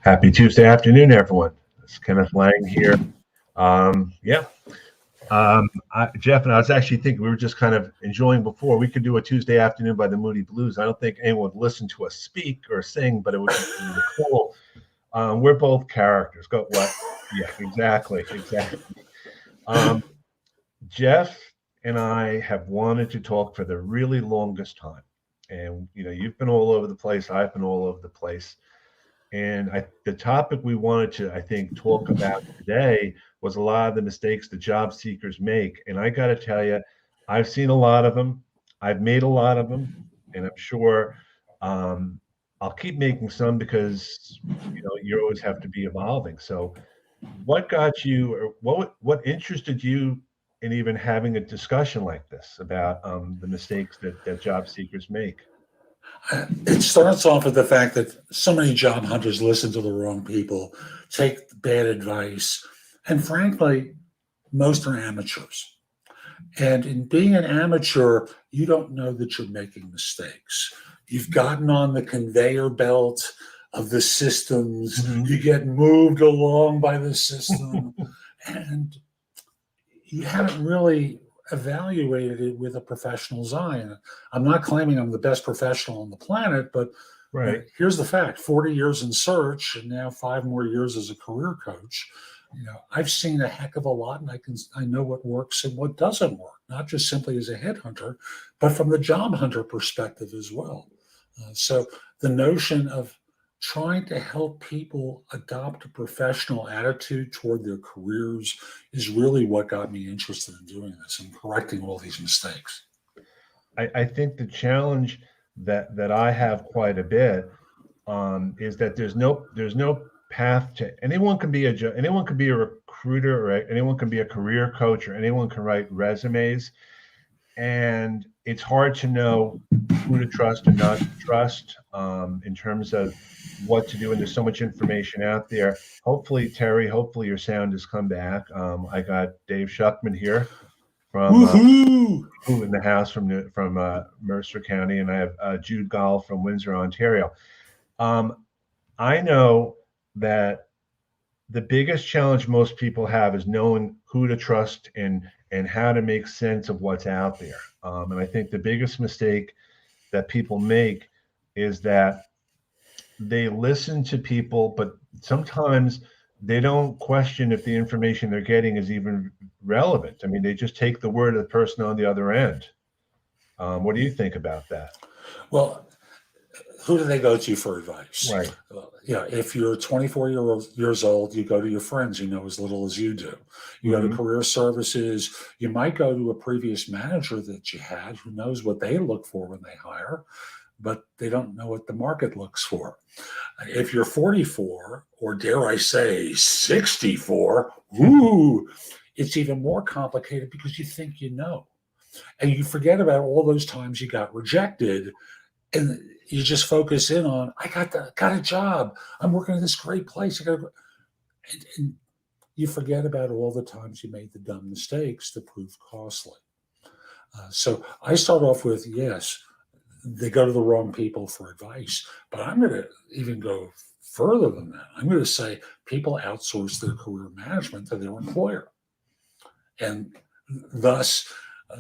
Happy Tuesday afternoon, everyone. It's Kenneth Lang here. Yeah, Jeff and I was actually thinking we were just kind of enjoying before. We could do a Tuesday afternoon by the Moody Blues. I don't think anyone would listen to us speak or sing, but it would be really cool. We're both characters. Go what? Yeah, exactly. Um, Jeff and I have wanted to talk for the really longest time, and you've been all over the place. I've been all over the place. And the topic we wanted to, I think, talk about today was a lot of the mistakes that job seekers make. And I got to tell you, I've seen a lot of them. I've made a lot of them, and I'm sure I'll keep making some because you always have to be evolving. So, what got you, or what interested you in even having a discussion like this about the mistakes that job seekers make? It starts off with the fact that so many job hunters listen to the wrong people, take bad advice, and frankly, most are amateurs. And in being an amateur, you don't know that you're making mistakes. You've gotten on the conveyor belt of the systems, you get moved along by the system, and you haven't really evaluated it with a professional's eye. And I'm not claiming I'm the best professional on the planet, but Right. Here's the fact: 40 years in search, and now 5 more years as a career coach. I've seen a heck of a lot, and I know what works and what doesn't work, not just simply as a headhunter, but from the job hunter perspective as well. So the notion of trying to help people adopt a professional attitude toward their careers is really what got me interested in doing this and correcting all these mistakes. I think the challenge that I have quite a bit is that there's no path to anyone can be a recruiter, or anyone can be a career coach, or anyone can write resumes, and it's hard to know who to trust and not to trust in terms of what to do. And there's so much information out there. Hopefully, Terry, hopefully your sound has come back. I got Dave Shuckman here from Woohoo! in the house from Mercer County, and I have Jude Gall from Windsor, Ontario. I know that the biggest challenge most people have is knowing who to trust and how to make sense of what's out there. And I think the biggest mistake that people make is that they listen to people, but sometimes they don't question if the information they're getting is even relevant. I mean, they just take the word of the person on the other end. What do you think about that? Well, who do they go to for advice? Right. If you're 24 years old, you go to your friends you know as little as you do. You go to career services. You might go to a previous manager that you had who knows what they look for when they hire, but they don't know what the market looks for. If you're 44, or dare I say 64, it's even more complicated because you think you know. And you forget about all those times you got rejected, and you just focus in on, I got a job. I'm working at this great place. And you forget about all the times you made the dumb mistakes that proved costly. So I start off with, yes, they go to the wrong people for advice, but I'm going to even go further than that. I'm going to say people outsource their career management to their employer. And thus,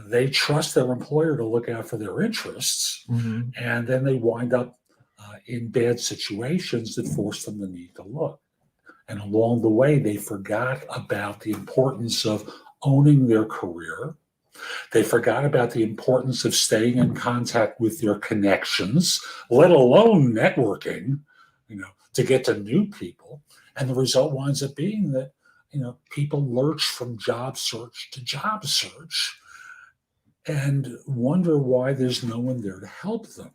they trust their employer to look out for their interests, and then they wind up in bad situations that force them to need to look. And along the way, they forgot about the importance of owning their career. They forgot about the importance of staying in contact with their connections, let alone networking, to get to new people. And the result winds up being that, people lurch from job search to job search and wonder why there's no one there to help them.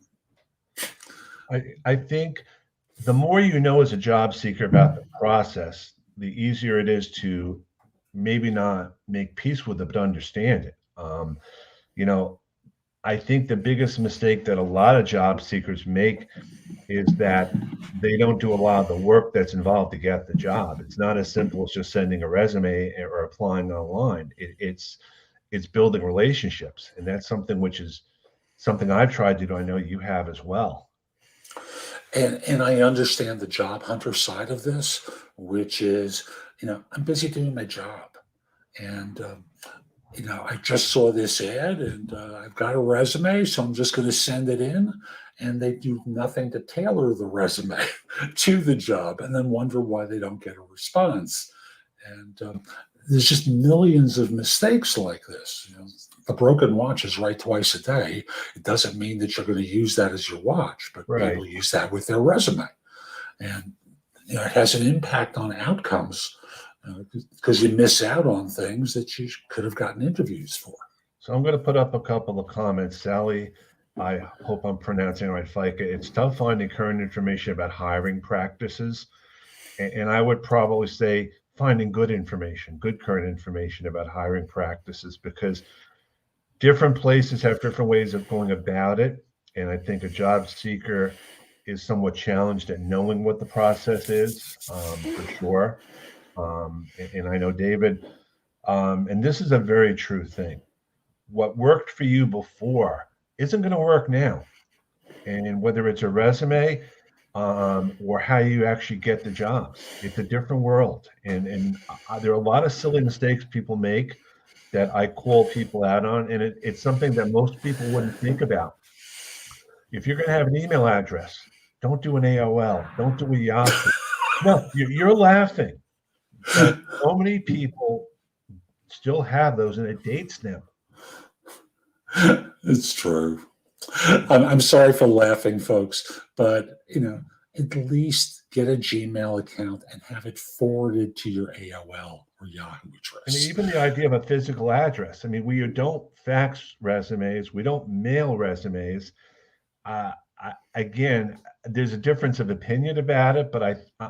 I think the more you know as a job seeker about the process, the easier it is to maybe not make peace with it, but understand it. I think the biggest mistake that a lot of job seekers make is that they don't do a lot of the work that's involved to get the job. It's not as simple as just sending a resume or applying online. It's building relationships, and that's something which is something I've tried to do. I know you have as well. And I understand the job hunter side of this, which is, I'm busy doing my job. And, I just saw this ad and I've got a resume, so I'm just going to send it in. And they do nothing to tailor the resume to the job and then wonder why they don't get a response. And there's just millions of mistakes like this. The broken watch is right twice a day. It doesn't mean that you're going to use that as your watch, but Right. people use that with their resume. And it has an impact on outcomes because you miss out on things that you could have gotten interviews for. So I'm going to put up a couple of comments. Sally, I hope I'm pronouncing it right, FICA. It's tough finding current information about hiring practices. And I would probably say finding good information, good current information about hiring practices, because different places have different ways of going about it. And I think a job seeker is somewhat challenged at knowing what the process is, for sure. And I know David, and this is a very true thing. What worked for you before isn't going to work now. And whether it's a resume or how you actually get the jobs, it's a different world. And there are a lot of silly mistakes people make that I call people out on. And it's something that most people wouldn't think about. If you're going to have an email address, don't do an AOL, don't do a Yahoo. No, you're laughing. But so many people still have those and it dates them. It's true. I'm sorry for laughing, folks, but at least get a Gmail account and have it forwarded to your AOL or Yahoo address. I mean, even the idea of a physical address. I mean, we don't fax resumes, we don't mail resumes. Again, there's a difference of opinion about it, but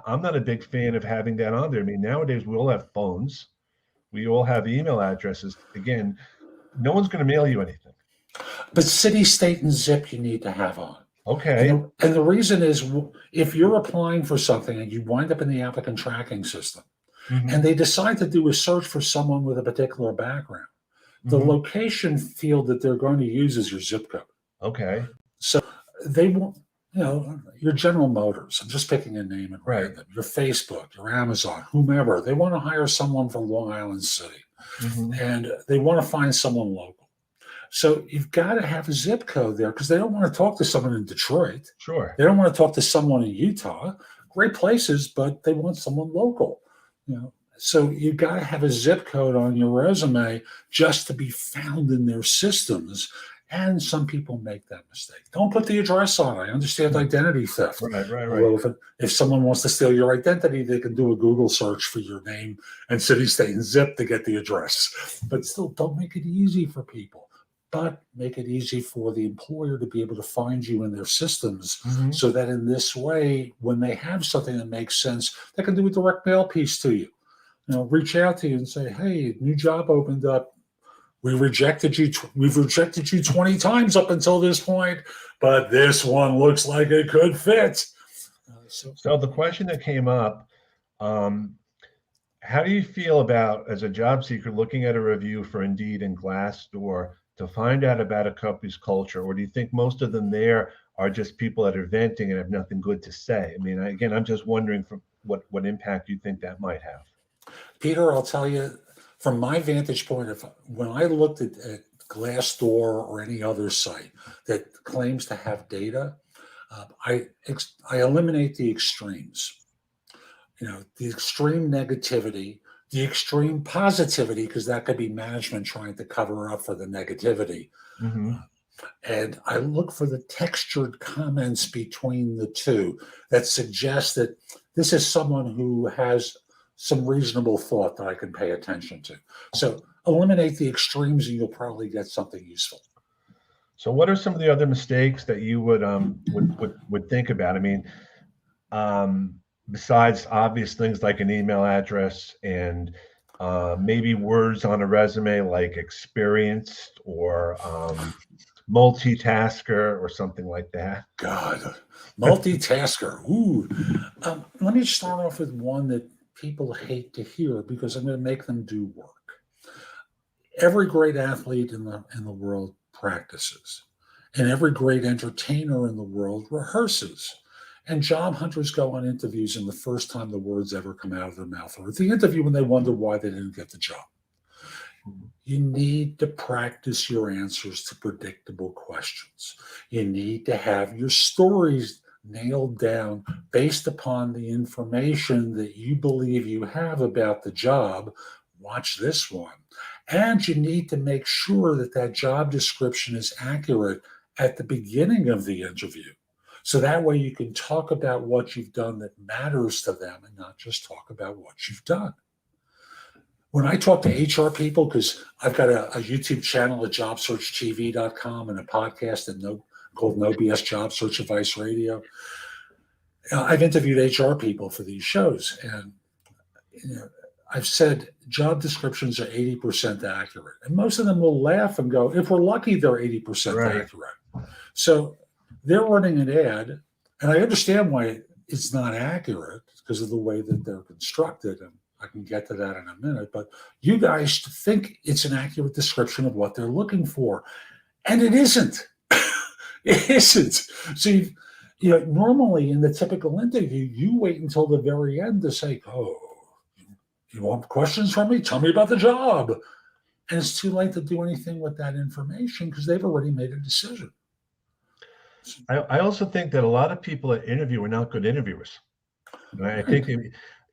I'm not a big fan of having that on there. I mean, nowadays we all have phones, we all have email addresses. Again, no one's going to mail you anything. But city, state, and zip you need to have on. Okay. And the reason is, if you're applying for something and you wind up in the applicant tracking system, and they decide to do a search for someone with a particular background, the location field that they're going to use is your zip code. Okay. So they want, your General Motors, I'm just picking a name at random, your Facebook, your Amazon, whomever, they want to hire someone from Long Island City, and they want to find someone local. So you've got to have a zip code there because they don't want to talk to someone in Detroit. Sure. They don't want to talk to someone in Utah. Great places, but they want someone local. So you've got to have a zip code on your resume just to be found in their systems. And some people make that mistake. Don't put the address on. I understand identity theft. Right. If someone wants to steal your identity, they can do a Google search for your name and city, state, and zip to get the address. But still, don't make it easy for people. But make it easy for the employer to be able to find you in their systems so that in this way, when they have something that makes sense, they can do a direct mail piece to you. Reach out to you and say, hey, new job opened up. We've rejected you 20 times up until this point, but this one looks like it could fit. So the question that came up, how do you feel about, as a job seeker, looking at a review for Indeed and Glassdoor to find out about a company's culture? Or do you think most of them there are just people that are venting and have nothing good to say? I mean, again, I'm just wondering from what impact you think that might have. Peter, I'll tell you, from my vantage point, when I looked at Glassdoor or any other site that claims to have data, I eliminate the extremes. The extreme negativity, the extreme positivity, because that could be management trying to cover up for the negativity. And I look for the textured comments between the two that suggest that this is someone who has some reasonable thought that I can pay attention to. So eliminate the extremes and you'll probably get something useful. So what are some of the other mistakes that you would think about? I mean, besides obvious things like an email address and maybe words on a resume like experienced or multitasker or something like that. God, multitasker. Ooh. Let me start off with one that people hate to hear because I'm going to make them do work. Every great athlete in the world practices, and every great entertainer in the world rehearses. And job hunters go on interviews, and the first time the words ever come out of their mouth, or at the interview when they wonder why they didn't get the job. You need to practice your answers to predictable questions. You need to have your stories nailed down based upon the information that you believe you have about the job. Watch this one. And you need to make sure that that job description is accurate at the beginning of the interview. So that way you can talk about what you've done that matters to them and not just talk about what you've done. When I talk to HR people, because I've got a YouTube channel at JobSearchTV.com and a podcast called No BS Job Search Advice Radio, I've interviewed HR people for these shows. And I've said job descriptions are 80% accurate. And most of them will laugh and go, if we're lucky, they're 80% accurate. So they're running an ad, and I understand why it's not accurate because of the way that they're constructed. And I can get to that in a minute, but you guys think it's an accurate description of what they're looking for, and it isn't. It isn't. So, normally in the typical interview, you wait until the very end to say, "Oh, you want questions from me? Tell me about the job." And it's too late to do anything with that information because they've already made a decision. I also think that a lot of people that interview are not good interviewers. I think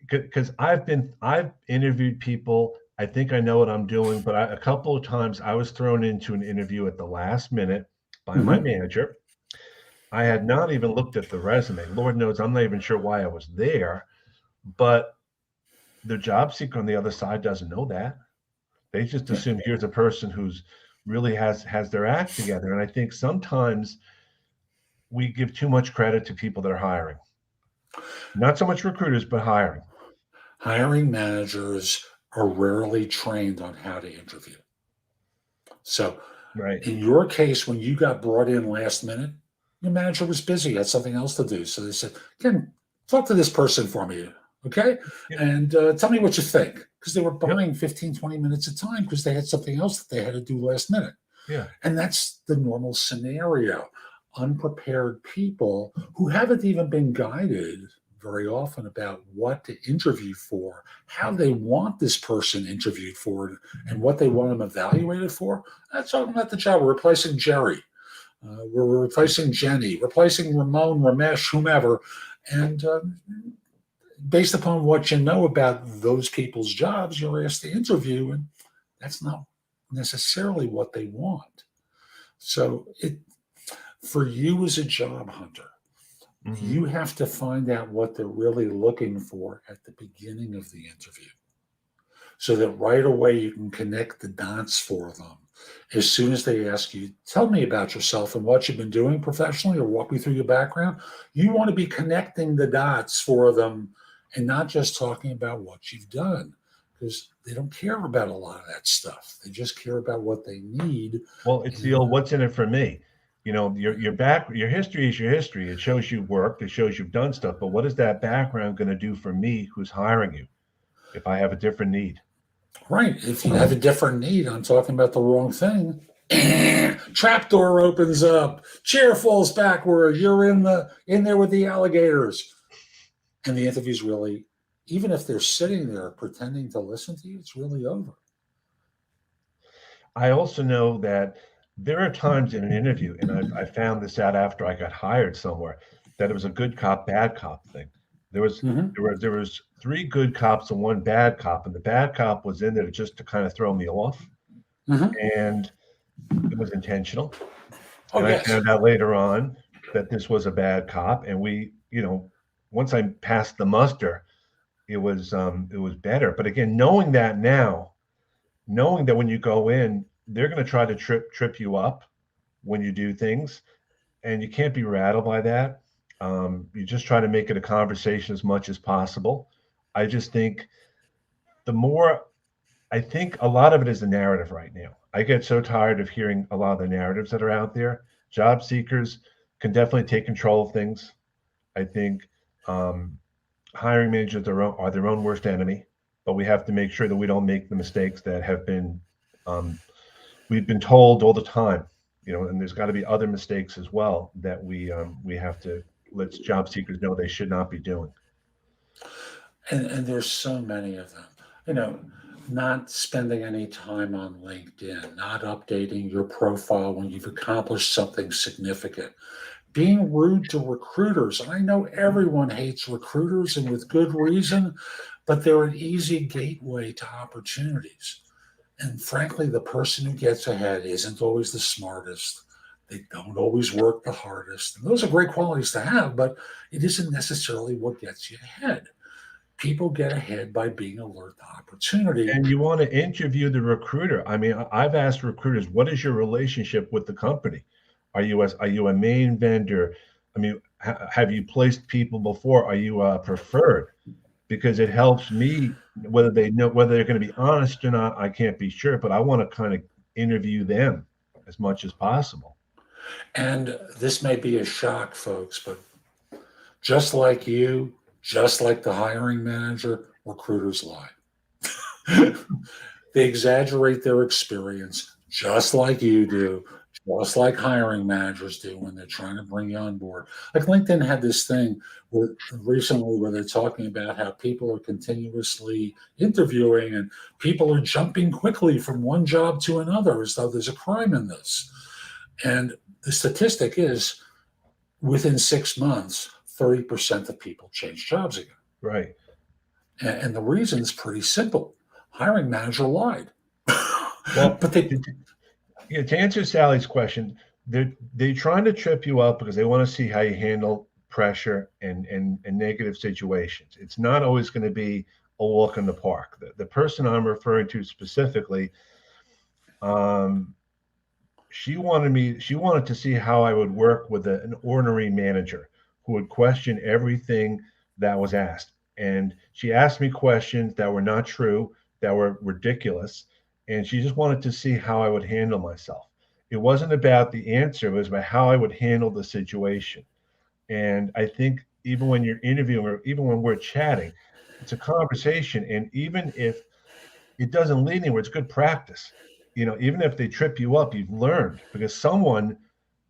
because I've interviewed people. I think I know what I'm doing, but a couple of times I was thrown into an interview at the last minute by my manager. I had not even looked at the resume. Lord knows I'm not even sure why I was there, but the job seeker on the other side doesn't know that. They just assume here's a person who's really has their act together. And I think sometimes we give too much credit to people that are hiring. Not so much recruiters, but hiring. Hiring managers are rarely trained on how to interview. So in your case, when you got brought in last minute, your manager was busy, had something else to do. So they said, Ken, talk to this person for me, okay? And tell me what you think. Because they were buying 15, 20 minutes of time because they had something else that they had to do last minute. And that's the normal scenario. Unprepared people who haven't even been guided very often about what to interview for, how they want this person interviewed for, and what they want them evaluated for. That's talking about the job. We're replacing Jerry. We're replacing Jenny, replacing Ramon, Ramesh, whomever. And based upon what you know about those people's jobs, you're asked to interview, and that's not necessarily what they want. So for you as a job hunter, you have to find out what they're really looking for at the beginning of the interview so that right away you can connect the dots for them. As soon as they ask you, tell me about yourself and what you've been doing professionally or walk me through your background, you want to be connecting the dots for them and not just talking about what you've done, because they don't care about a lot of that stuff. They just care about what they need. Well, it's the old what's in it for me. Your history is your history. It shows you've worked, it shows you've done stuff, but what is that background going to do for me who's hiring you if I have a different need? Right. If you have a different need, I'm talking about the wrong thing. Trapdoor opens up, chair falls backward, you're in there with the alligators. And the interview's really, even if they're sitting there pretending to listen to you, it's really over. I also know that there are times in an interview, and I found this out after I got hired somewhere, that it was a good cop, bad cop thing. There was 3 good cops and 1 bad cop, and the bad cop was in there just to kind of throw me off, and it was intentional. I found out later on that this was a bad cop, and we, once I passed the muster, it was better. But again, knowing that when you go in, they're going to try to trip you up when you do things, and you can't be rattled by that. You just try to make it a conversation as much as possible. I just think I think a lot of it is the narrative right now. I get so tired of hearing a lot of the narratives that are out there. Job seekers can definitely take control of things. I think hiring managers are their own worst enemy, but we have to make sure that we don't make the mistakes that have been we've been told all the time, and there's got to be other mistakes as well that we have to lets job seekers know they should not be doing. And there's so many of them. You know, not spending any time on LinkedIn, not updating your profile when you've accomplished something significant, being rude to recruiters. I know everyone hates recruiters and with good reason, but they're an easy gateway to opportunities. And frankly, the person who gets ahead isn't always the smartest. They don't always work the hardest. And those are great qualities to have, but it isn't necessarily what gets you ahead. People get ahead by being alert to opportunity. And you want to interview the recruiter. I mean, I've asked recruiters, what is your relationship with the company? Are you a main vendor? I mean, have you placed people before? Are you preferred? Because it helps me whether they know whether they're going to be honest or not. I can't be sure, but I want to kind of interview them as much as possible. And this may be a shock, folks, but just like you, just like the hiring manager, recruiters lie. They exaggerate their experience, just like you do, just like hiring managers do when they're trying to bring you on board. Like LinkedIn had this thing recently where they're talking about how people are continuously interviewing and people are jumping quickly from one job to another as though there's a crime in this. And the statistic is within 6 months, 30% of people change jobs again. Right. And the reason's pretty simple. Hiring manager lied. Well, but they to answer Sally's question, they're trying to trip you up because they want to see how you handle pressure and negative situations. It's not always going to be a walk in the park. The person I'm referring to specifically, she wanted to see how I would work with an ordinary manager who would question everything that was asked. And she asked me questions that were not true, that were ridiculous. And she just wanted to see how I would handle myself. It wasn't about the answer, it was about how I would handle the situation. And I think even when you're interviewing or even when we're chatting, it's a conversation. And even if it doesn't lead anywhere, it's good practice. You know, even if they trip you up, you've learned because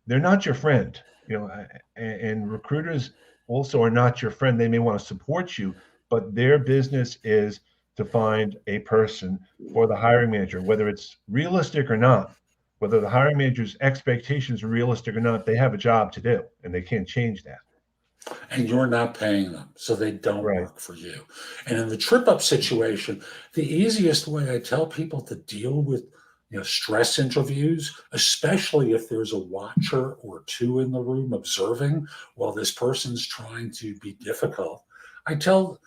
they're not your friend, you know, and recruiters also are not your friend. They may want to support you, but their business is to find a person for the hiring manager, whether it's realistic or not, whether the hiring manager's expectations are realistic or not, they have a job to do and they can't change that. And you're not paying them, so they don't work for you. And in the trip up situation, the easiest way I tell people to deal with stress interviews, especially if there's a watcher or two in the room observing while this person's trying to be difficult. I tell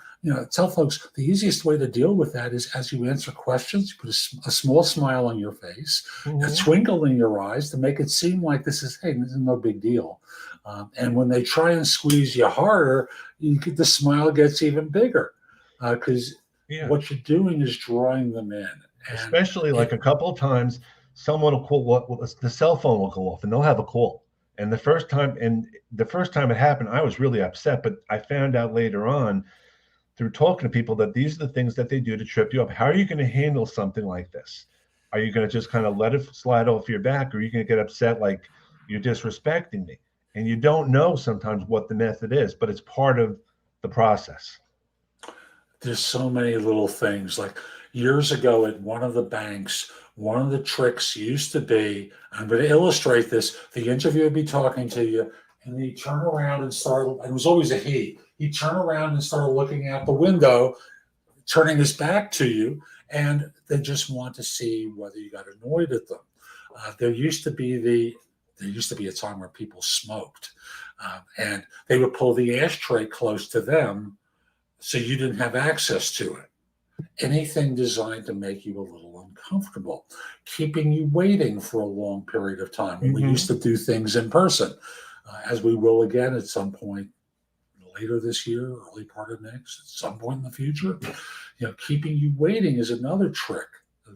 folks the easiest way to deal with that is as you answer questions, you put a small smile on your face, a twinkle in your eyes to make it seem like this is no big deal. And when they try and squeeze you harder, the smile gets even bigger because what you're doing is drawing them in. Especially like a couple of times, someone will call, the cell phone will go off and they'll have a call. And the first time it happened, I was really upset. But I found out later on through talking to people that these are the things that they do to trip you up. How are you going to handle something like this? Are you going to just kind of let it slide off your back, or are you going to get upset like you're disrespecting me? And you don't know sometimes what the method is, but it's part of the process. There's so many little things. Like years ago at one of the banks, one of the tricks used to be, I'm going to illustrate this, the interviewer would be talking to you, and he'd turn around and start, and it was always a he'd turn around and start looking out the window, turning his back to you, and they just want to see whether you got annoyed at them. There used to be a time where people smoked, and they would pull the ashtray close to them so you didn't have access to it. Anything designed to make you a little uncomfortable, keeping you waiting for a long period of time. We used to do things in person, as we will again at some point later this year, early part of next, at some point in the future. Keeping you waiting is another trick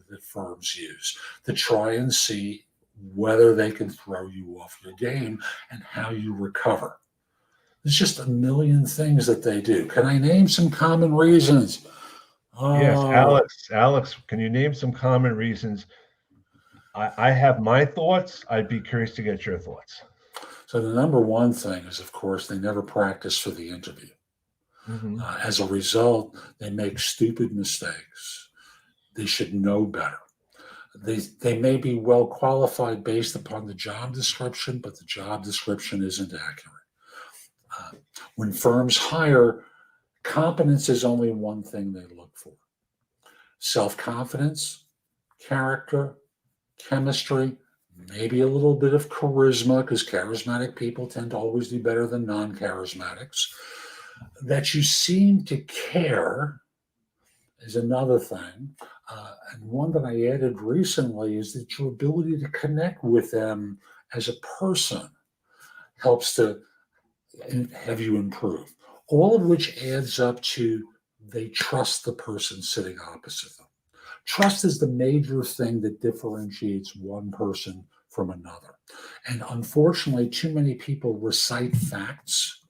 that firms use to try and see whether they can throw you off your game and how you recover. There's just a million things that they do. Can I name some common reasons? Yes, Alex, can you name some common reasons? I have my thoughts. I'd be curious to get your thoughts. So the number one thing is, of course, they never practice for the interview. Hmm. As a result, they make stupid mistakes. They should know better. They may be well qualified based upon the job description, but the job description isn't accurate. Uh, when firms hire, competence is only one thing they look for: self-confidence, character, chemistry, maybe a little bit of charisma, because charismatic people tend to always do better than non-charismatics. That you seem to care is another thing. And one that I added recently is that your ability to connect with them as a person helps to have you improve. All of which adds up to they trust the person sitting opposite them. Trust is the major thing that differentiates one person from another. And unfortunately, too many people recite facts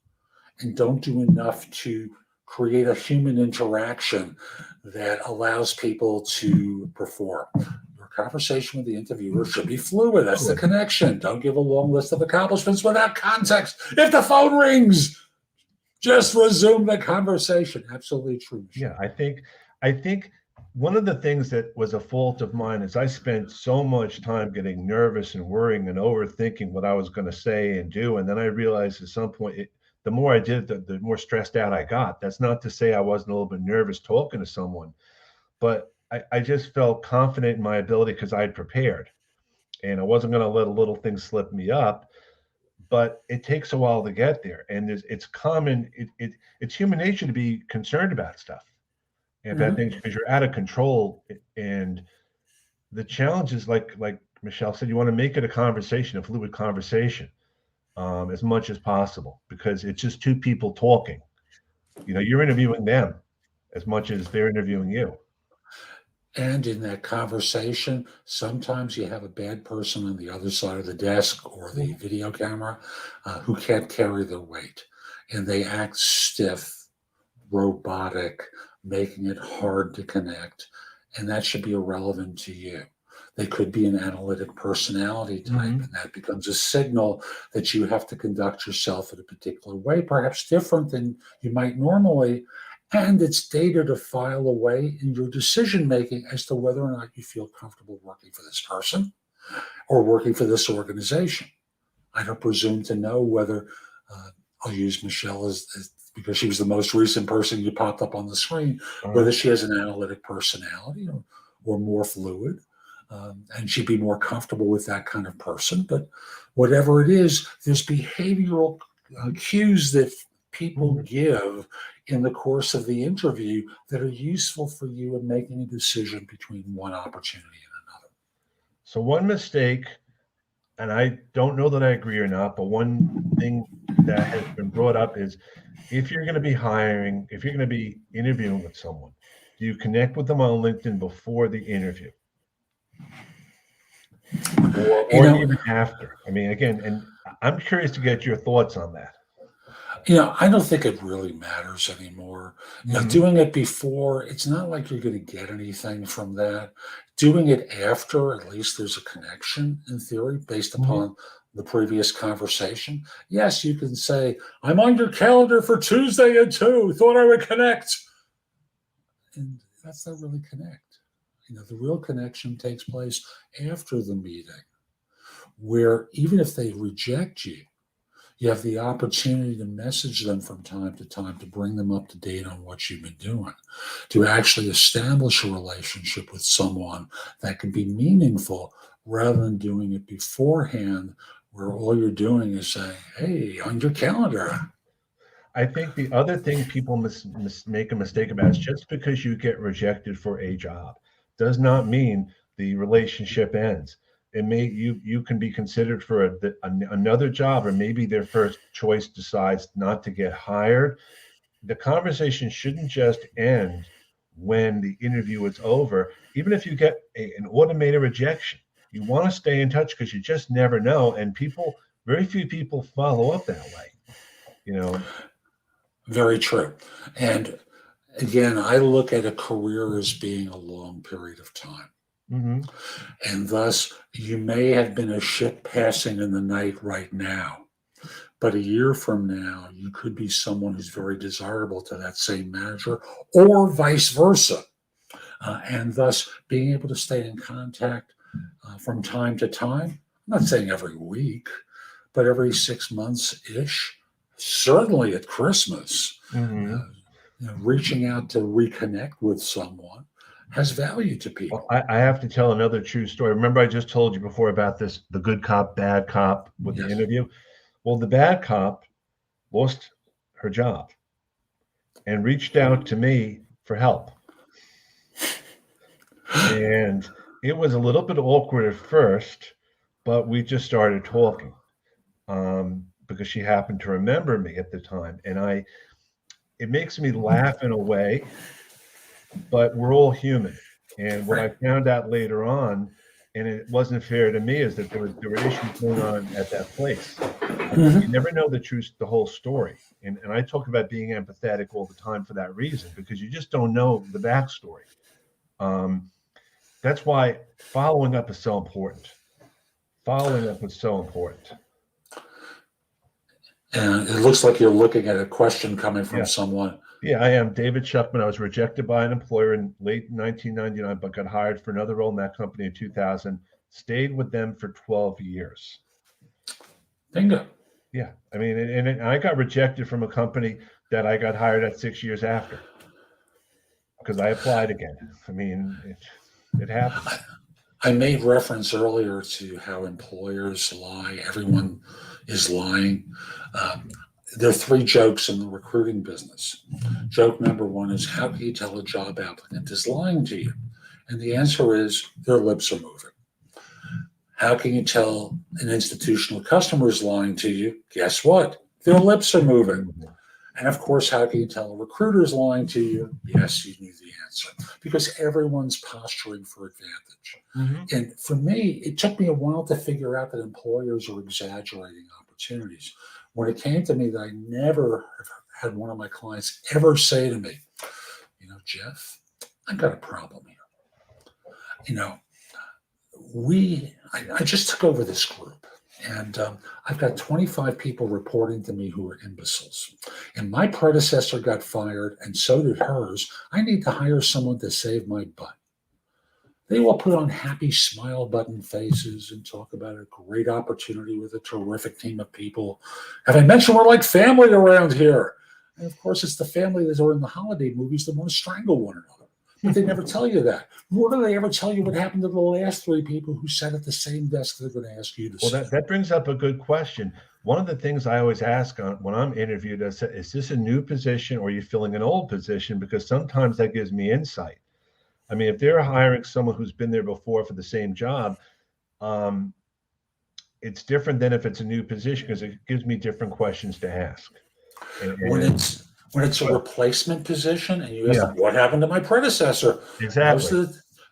and don't do enough to create a human interaction that allows people to perform. Your conversation with the interviewer should be fluid. That's the connection. Don't give a long list of accomplishments without context. If the phone rings, just resume the conversation. Absolutely true. Yeah, I think one of the things that was a fault of mine is I spent so much time getting nervous and worrying and overthinking what I was going to say and do, and then I realized at some point, the more I did, the more stressed out I got. That's not to say I wasn't a little bit nervous talking to someone, but I just felt confident in my ability because I had prepared, and I wasn't going to let a little thing slip me up. But it takes a while to get there, and it's common. It's human nature to be concerned about stuff and bad things because you're out of control. And the challenge is like Michelle said, you want to make it a conversation, a fluid conversation, as much as possible because it's just two people talking. You're interviewing them as much as they're interviewing you. And in that conversation, sometimes you have a bad person on the other side of the desk or the video camera who can't carry their weight. And they act stiff, robotic, making it hard to connect. And that should be irrelevant to you. They could be an analytic personality type, and that becomes a signal that you have to conduct yourself in a particular way, perhaps different than you might normally. And it's data to file away in your decision making as to whether or not you feel comfortable working for this person or working for this organization. I don't presume to know whether I'll use Michelle as because she was the most recent person you popped up on the screen, whether she has an analytic personality or more fluid. And she'd be more comfortable with that kind of person. But whatever it is, there's behavioral cues that people give in the course of the interview that are useful for you in making a decision between one opportunity and another. So one mistake, and I don't know that I agree or not, but one thing that has been brought up is if you're going to be hiring, if you're going to be interviewing with someone, do you connect with them on LinkedIn before the interview? Or even after? I mean, again, and I'm curious to get your thoughts on that. I don't think it really matters anymore. Doing it before, it's not like you're going to get anything from that. Doing it after, at least there's a connection in theory based upon the previous conversation. Yes, you can say, I'm on your calendar for Tuesday at 2, thought I would connect. And that's not really connect. The real connection takes place after the meeting, where even if they reject you, you have the opportunity to message them from time to time to bring them up to date on what you've been doing, to actually establish a relationship with someone that can be meaningful rather than doing it beforehand where all you're doing is saying, hey, on your calendar. I think the other thing people make a mistake about is just because you get rejected for a job does not mean the relationship ends. It may you can be considered for another job, or maybe their first choice decides not to get hired. The conversation shouldn't just end when the interview is over. Even if you get an automated rejection, you want to stay in touch because you just never know. And very few people follow up that way. Very true. And again, I look at a career as being a long period of time. And thus, you may have been a ship passing in the night right now, But a year from now, you could be someone who's very desirable to that same manager, or vice versa. And thus being able to stay in contact from time to time. I'm not saying every week, but every 6 months ish. Certainly at Christmas, Hmm. reaching out to reconnect with someone has value to people. Well, I have to tell another true story. Remember, I just told you before about this, the good cop, bad cop with the Yes. interview. Well, the bad cop lost her job and reached out to me for help. And it was a little bit awkward at first, but we just started talking because she happened to remember me at the time. And it makes me laugh in a way, but we're all human. And what I found out later on, and it wasn't fair to me, is that there were issues going on at that place. You never know the whole story. And I talk about being empathetic all the time for that reason, because you just don't know the backstory. That's why following up is so important. Following up is so important. And it looks like you're looking at a question coming from someone. Yeah, I am David Schuckman. I was rejected by an employer in late 1999, but got hired for another role in that company in 2000. Stayed with them for 12 years. Bingo. Yeah, I mean, and I got rejected from a company that I got hired at 6 years after because I applied again. I mean, it happens. I made reference earlier to how employers lie. Everyone is lying. There are three jokes in the recruiting business. Joke number one is, how can you tell a job applicant is lying to you? And the answer is, their lips are moving. How can you tell an institutional customer is lying to you? Guess what? Their lips are moving. And of course, how can you tell a recruiter is lying to you? Yes, you knew the answer. Because everyone's posturing for advantage. And for me, it took me a while to figure out that employers are exaggerating opportunities. When it came to me, that I never had one of my clients ever say to me, Jeff, I've got a problem here. I just took over this group, and I've got 25 people reporting to me who are imbeciles. And my predecessor got fired, and so did hers. I need to hire someone to save my butt. They all put on happy smile button faces and talk about a great opportunity with a terrific team of people. Have I mentioned we're like family around here? And of course, it's the family that are in the holiday movies that want to strangle one another. But they never tell you that. Nor do they ever tell you what happened to the last three people who sat at the same desk they're going to ask you to sit. Well, that brings up a good question. One of the things I always ask when I'm interviewed is this a new position or are you filling an old position? Because sometimes that gives me insight. I mean, if they're hiring someone who's been there before for the same job, it's different than if it's a new position because it gives me different questions to ask. When it's a replacement position and you ask them, what happened to my predecessor? Exactly.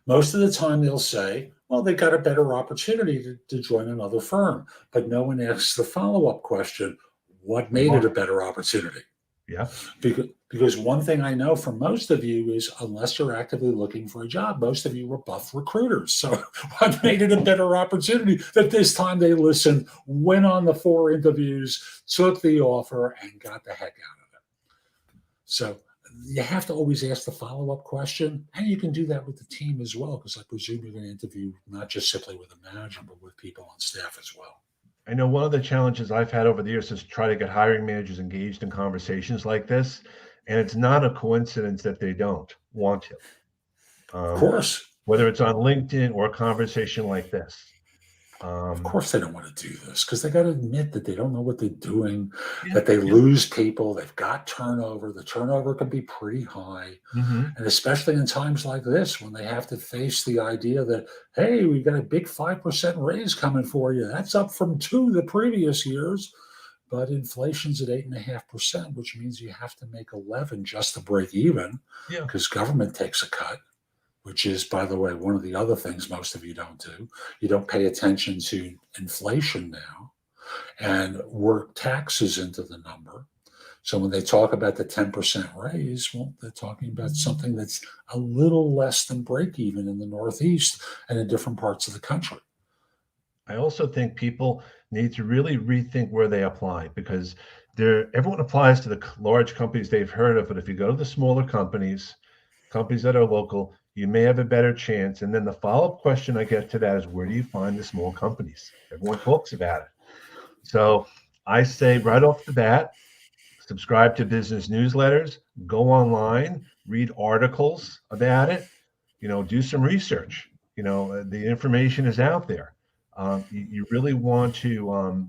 Most of the time they'll say, well, they got a better opportunity to join another firm. But no one asks the follow-up question, what made it a better opportunity? Yeah. Because one thing I know from most of you is unless you're actively looking for a job, most of you were buff recruiters. So what made it a better opportunity that this time they listened, went on the 4 interviews, took the offer, and got the heck out of it. So you have to always ask the follow-up question, and you can do that with the team as well, because I presume you're going to interview not just simply with a manager, but with people on staff as well. I know one of the challenges I've had over the years is try to get hiring managers engaged in conversations like this. And it's not a coincidence that they don't want to. Of course. Whether it's on LinkedIn or a conversation like this. Of course they don't want to do this because they got to admit that they don't know what they're doing, that they lose people, they've got turnover. The turnover can be pretty high. And especially in times like this when they have to face the idea that, hey, we've got a big 5% raise coming for you. That's up from 2 the previous years. But inflation's at 8.5%, which means you have to make 11 just to break even because government takes a cut. Which is, by the way, one of the other things most of you don't do. You don't pay attention to inflation now and work taxes into the number. So when they talk about the 10% raise, well, they're talking about something that's a little less than break even in the Northeast and in different parts of the country. I also think people need to really rethink where they apply, because everyone applies to the large companies they've heard of, but if you go to the smaller companies, companies that are local, you may have a better chance. And then the follow-up question I get to that is, where do you find the small companies? Everyone talks about it. So I say right off the bat, subscribe to business newsletters, go online, read articles about it, do some research. The information is out there. You really want to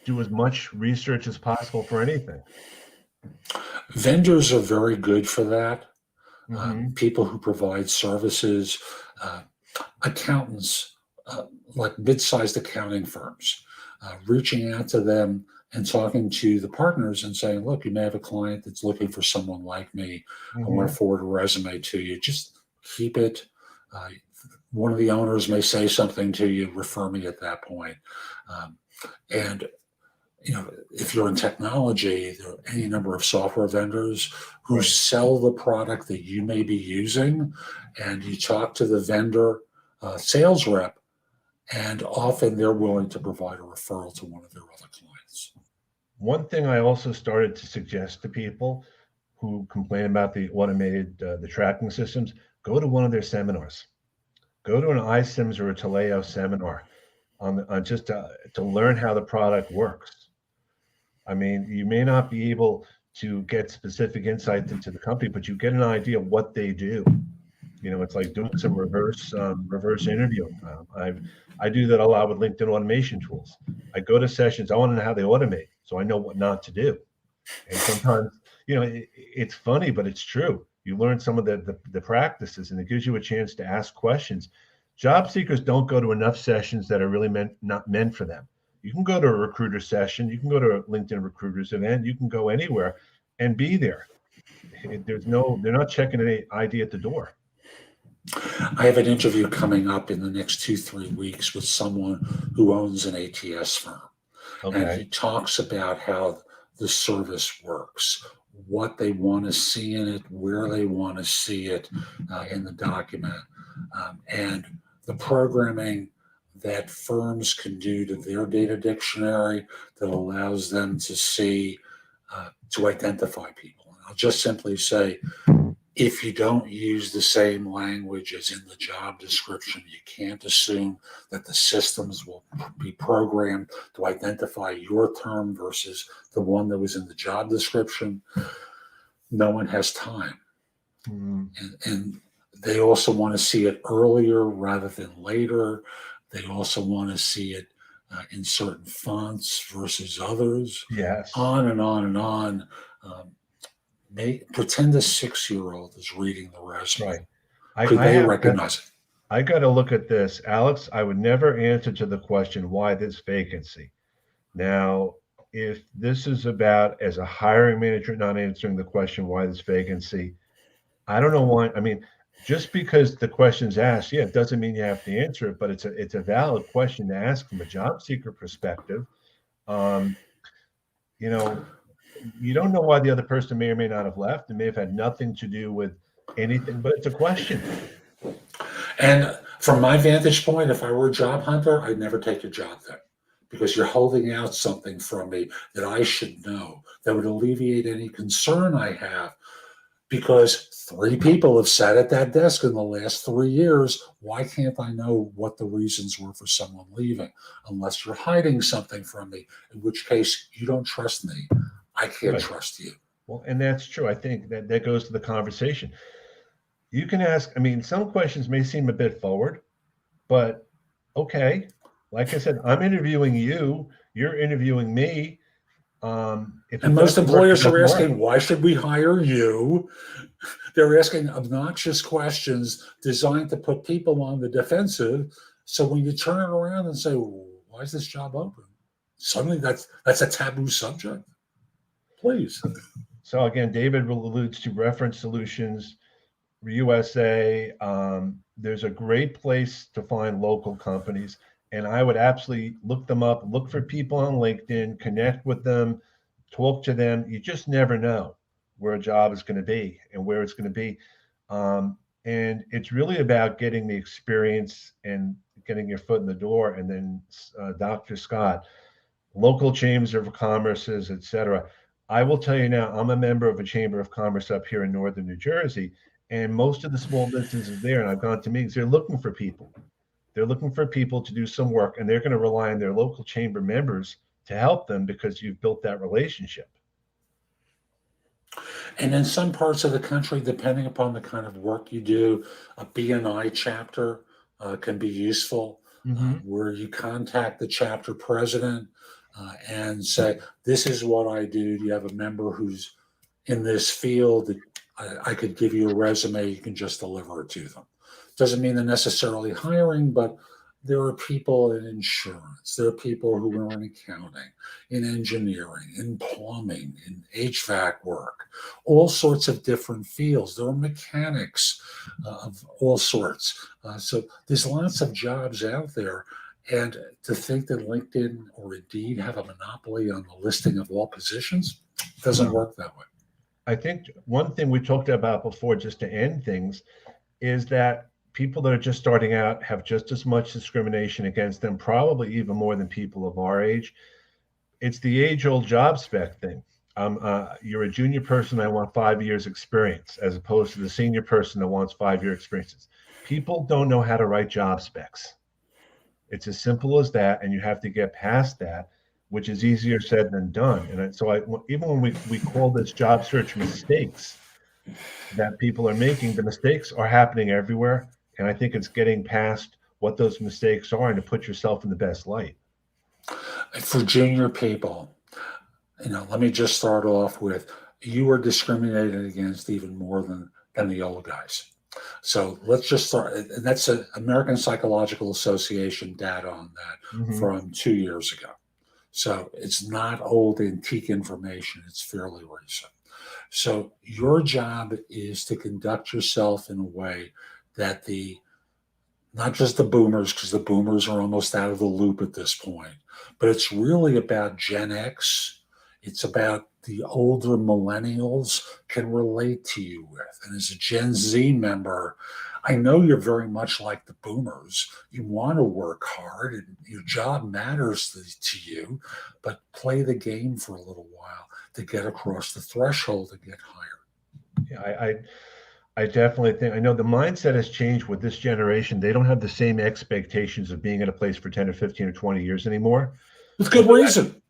do as much research as possible for anything. Vendors are very good for that. Mm-hmm. People who provide services, accountants, like mid-sized accounting firms, reaching out to them and talking to the partners and saying, look, you may have a client that's looking for someone like me. I want to forward a resume to you. Just keep it. One of the owners may say something to you, refer me at that point. And if you're in technology, there are any number of software vendors who sell the product that you may be using, and you talk to the vendor sales rep, and often they're willing to provide a referral to one of their other clients. One thing I also started to suggest to people who complain about the automated the tracking systems, go to one of their seminars. Go to an iSIMS or a Taleo seminar on just to learn how the product works. I mean, you may not be able to get specific insights into the company, but you get an idea of what they do. It's like doing some reverse interviewing. I do that a lot with LinkedIn automation tools. I go to sessions. I want to know how they automate, so I know what not to do. And sometimes, it's funny, but it's true. You learn some of the practices, and it gives you a chance to ask questions. Job seekers don't go to enough sessions that are really not meant for them. You can go to a recruiter session. You can go to a LinkedIn recruiters event. You can go anywhere and be there. They're not checking an ID at the door. I have an interview coming up in the next 2-3 weeks with someone who owns an ATS firm. Okay. And he talks about how the service works, what they want to see in it, where they want to see it in the document, and the programming that firms can do to their data dictionary that allows them to see, to identify people. And I'll just simply say, if you don't use the same language as in the job description, you can't assume that the systems will be programmed to identify your term versus the one that was in the job description. No one has time. Mm-hmm. And they also want to see it earlier rather than later. They also want to see it in certain fonts versus others. Yes. On and on and on. Pretend a 6-year-old is reading the resume. Right. Could they recognize it? I got to look at this. Alex, I would never answer to the question, why this vacancy? Now, if this is about, as a hiring manager, not answering the question, why this vacancy, I don't know why. I mean, just because the question's asked, it doesn't mean you have to answer it, but it's a valid question to ask from a job seeker perspective. You don't know why the other person may or may not have left. It may have had nothing to do with anything, but it's a question. And from my vantage point, if I were a job hunter, I'd never take a job there, because you're holding out something from me that I should know that would alleviate any concern I have, because 3 people have sat at that desk in the last 3 years. Why can't I know what the reasons were for someone leaving? Unless you're hiding something from me, in which case you don't trust me. I can't trust you. Well, and that's true. I think that goes to the conversation. You can ask, some questions may seem a bit forward, but okay. Like I said, I'm interviewing you, you're interviewing me. And most employers are asking, why should we hire you? They're asking obnoxious questions designed to put people on the defensive. So when you turn it around and say, why is this job open? Suddenly that's a taboo subject. Please. So again, David alludes to Reference Solutions USA. There's a great place to find local companies, and I would absolutely look them up, look for people on LinkedIn, connect with them, talk to them. You just never know where a job is going to be and where it's going to be. And it's really about getting the experience and getting your foot in the door. And then Dr. Scott, local chambers of commerces, et cetera. I will tell you now, I'm a member of a chamber of commerce up here in northern New Jersey, and most of the small businesses there, and I've gone to meetings, they're looking for people. They're looking for people to do some work, and they're going to rely on their local chamber members to help them because you've built that relationship. And in some parts of the country, depending upon the kind of work you do, a BNI chapter can be useful, where you contact the chapter president and say, this is what I do. Do you have a member who's in this field? I could give you a resume. You can just deliver it to them. Doesn't mean they're necessarily hiring, but there are people in insurance. There are people who are in accounting, in engineering, in plumbing, in HVAC work, all sorts of different fields. There are mechanics of all sorts. So there's lots of jobs out there. And to think that LinkedIn or Indeed have a monopoly on the listing of all positions doesn't work that way. I think one thing we talked about before, just to end things, is that people that are just starting out have just as much discrimination against them, probably even more than people of our age. It's the age-old job spec thing. You're a junior person, I want 5 years experience, as opposed to the senior person that wants 5-year experiences. People don't know how to write job specs. It's as simple as that, and you have to get past that, which is easier said than done. And so even when we call this job search mistakes that people are making, the mistakes are happening everywhere. And I think it's getting past what those mistakes are and to put yourself in the best light. For junior people, let me just start off with, you are discriminated against even more than the old guys. So let's just start, and that's an American Psychological Association data on that from 2 years ago. So it's not old antique information, it's fairly recent. So your job is to conduct yourself in a way that not just the boomers, because the boomers are almost out of the loop at this point, but it's really about Gen X. It's about the older millennials can relate to you with. And as a Gen Z member, I know you're very much like the boomers. You want to work hard and your job matters to you, but play the game for a little while to get across the threshold and get hired. Yeah, I definitely think, I know the mindset has changed with this generation. They don't have the same expectations of being in a place for 10 or 15 or 20 years anymore. With good reason.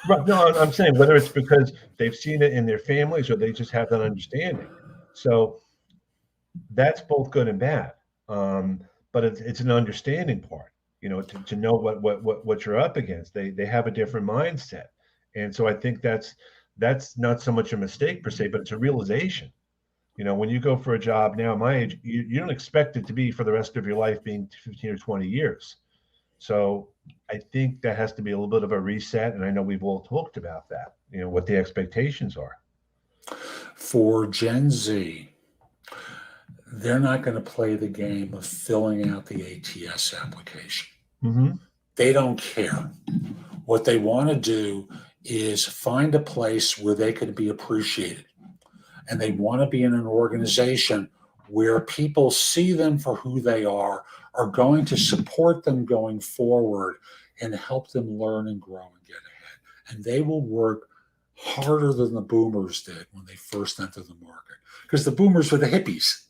Right. No, I'm saying whether it's because they've seen it in their families or they just have that understanding. So that's both good and bad. But it's an understanding part, to know what you're up against. They have a different mindset. And so I think that's not so much a mistake per se, but it's a realization. When you go for a job now, my age, you don't expect it to be for the rest of your life being 15 or 20 years. So I think that has to be a little bit of a reset. And I know we've all talked about that, what the expectations are. For Gen Z, they're not going to play the game of filling out the ATS application. They don't care. What they want to do is find a place where they can be appreciated. And they want to be in an organization where people see them for who they are going to support them going forward and help them learn and grow and get ahead. And they will work harder than the boomers did when they first entered the market, because the boomers were the hippies.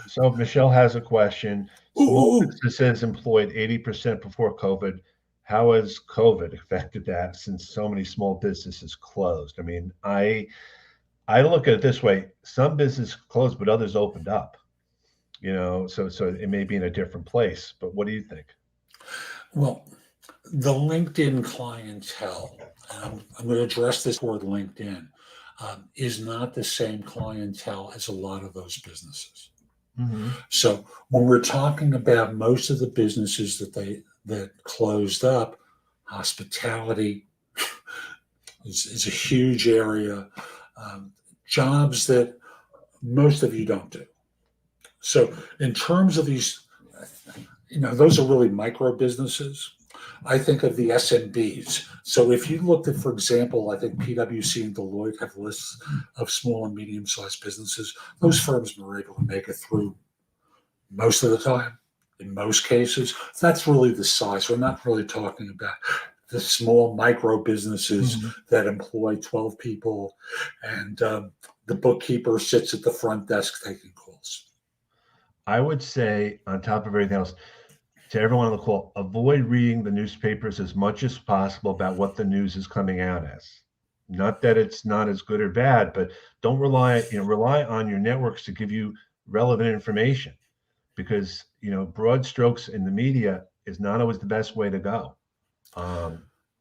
So Michelle has a question. Small businesses employed 80% before COVID. How has COVID affected that since so many small businesses closed? I mean, I look at it this way: some businesses closed, but others opened up. So it may be in a different place. But what do you think? Well, the LinkedIn clientele, and I'm going to address this word LinkedIn, is not the same clientele as a lot of those businesses. So when we're talking about most of the businesses that closed up, hospitality is a huge area. Jobs that most of you don't do. So in terms of these, those are really micro businesses. I think of the SMBs. So if you looked at, for example, I think PwC and Deloitte have lists of small and medium-sized businesses. Those firms were able to make it through most of the time. in most cases. That's really the size. We're not really talking about the small micro businesses that employ 12 people and the bookkeeper sits at the front desk taking calls. I would say, on top of everything else, to everyone on the call, avoid reading the newspapers as much as possible about what the news is coming out as. Not that it's not as good or bad, but don't rely on your networks to give you relevant information, because broad strokes in the media is not always the best way to go.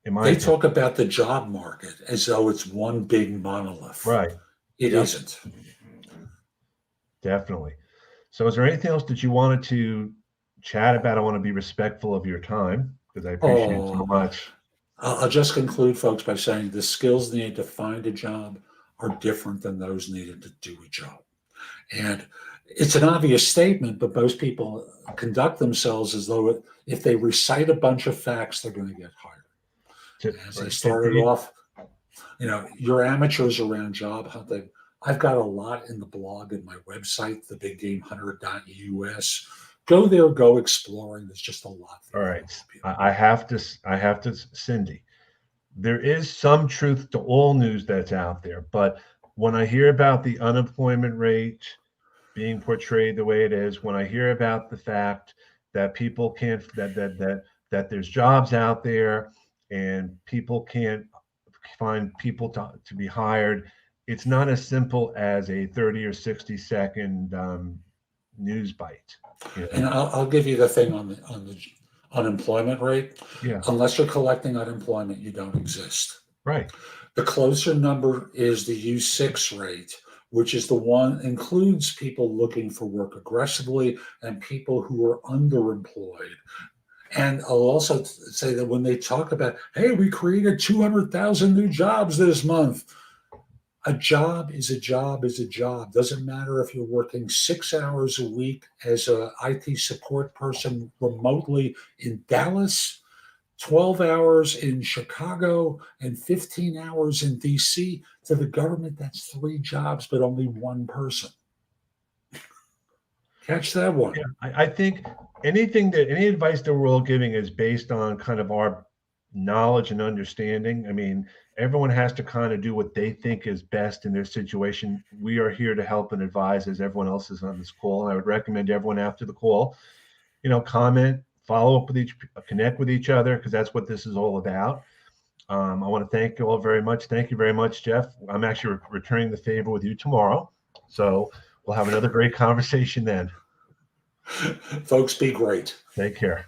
They talk about the job market as though it's one big monolith. Right. It isn't. Definitely. So is there anything else that you wanted to chat about? I want to be respectful of your time because I appreciate it so much. I'll just conclude, folks, by saying the skills needed to find a job are different than those needed to do a job. And it's an obvious statement, but most people conduct themselves as though if they recite a bunch of facts, they're going to get hired. As I started off, you're amateurs around job hunting. I've got a lot in the blog and my website, thebiggamehunter.us. Go there, go exploring. There's just a lot there. All right. I have to, Cindy, there is some truth to all news that's out there, but when I hear about the unemployment rate being portrayed the way it is, when I hear about the fact that people can't, that there's jobs out there and people can't find people to be hired, it's not as simple as a 30 or 60-second news bite. And I'll give you the thing on the unemployment rate. Yeah. Unless you're collecting unemployment, you don't exist. Right. The closer number is the U6 rate, which is the one includes people looking for work aggressively and people who are underemployed. And I'll also say that when they talk about, hey, we created 200,000 new jobs this month. A job is a job is a job. Doesn't matter if you're working 6 hours a week as an IT support person remotely in Dallas, 12 hours in Chicago, and 15 hours in DC. To the government, that's 3 jobs, but only 1 person. Catch that one. Yeah, I think any advice that we're all giving is based on kind of our knowledge and understanding. I mean, everyone has to kind of do what they think is best in their situation. We are here to help and advise, as everyone else is on this call. And I would recommend everyone after the call, comment, follow up with connect with each other, because that's what this is all about. I want to thank you all very much. Thank you very much, Jeff. I'm actually returning the favor with you tomorrow. So we'll have another great conversation then. Folks, be great. Take care.